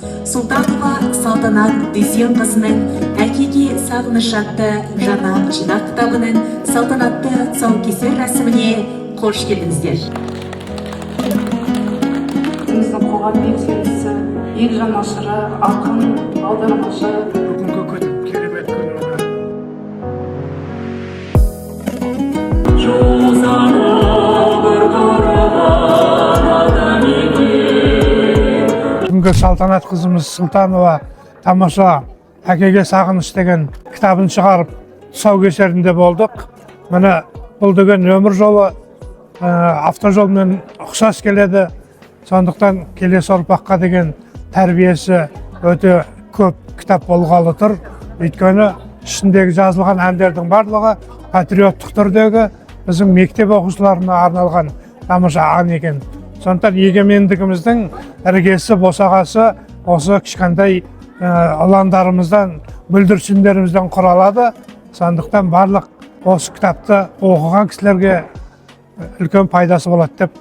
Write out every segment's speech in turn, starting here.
Султанова Салтанат Дүйсенқызының әкеге сағыныш атты жаңа жинақ кітабының салтанатты тұсаукесер рәсіміне қош келдіңіздер. Біздің қоғам белсендісі, ел жанашыры, ақын, аудармашы. Бүгінгі күн керемет күн. Бүгінгі салтанат қызымыз Султанова тамаша әкеге сағыныш деген кітабын шығарып тұсаукесерінде болдық. Міне бұл деген өмір жолы автожолмен ұқсас келеді. Сондықтан келесі ұрпаққа деген тәрбиесі өте көп кітап болғалы тұр. Өйткені ішіндегі жазылған әндердің барлығы патриоттық түрдегі біздің мектеп оқушыларына арналған тамаша ән екен. Сондықтан егемендігіміздің іргесі босағасы осы кішкентай ұландарымыздан, бүлдіршіндерімізден құралады. Сондықтан барлық осы кітапты оқыған кісілерге үлкен пайдасы болады деп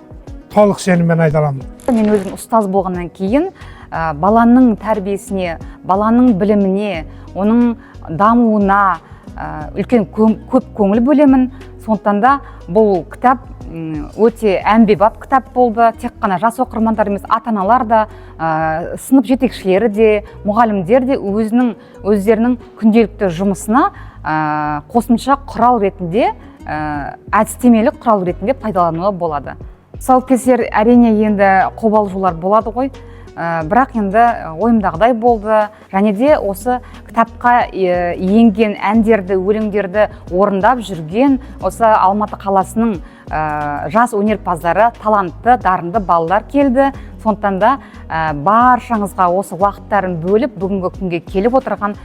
толық сеніммен айта аламын. Мен өзім ұстаз болғаннан кейін баланың тәрбиесіне, баланың біліміне, оның дамуына үлкен көп көңіл бөлемін. Сондықтан да бұл кітап өте әмбебап кітап болды. Тек қана жас оқырмандар емес, ата-аналар да, сынып жетекшілері де, мұғалімдер де өздерінің күнделікті жұмысына қосымша құрал ретінде, әдістемелік құрал ретінде пайдалануға болады. Тұсаукесер әрине енді қобалжулар болады ғой, бірақ енді ойымдағыдай болды. Және де осы кітапқа енген әндерді, өлеңдерді орындап жүрген осы Алматы қаласының жас өнерпаздары, талантты, дарынды балалар келді. Сондықтан да баршаңызға осы уақыттарын бөліп, бүгінгі күнге келіп отырған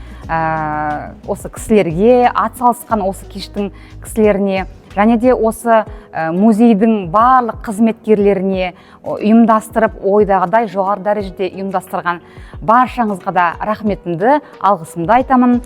осы кісілерге, атсалысқан осы кештің кісілеріне, және де осы музейдің барлық қызметкерлеріне ұйымдастырып, ойдағыдай жоғары дәрежеде ұйымдастырған баршаңызға да рахметімді, алғысымды айтамын.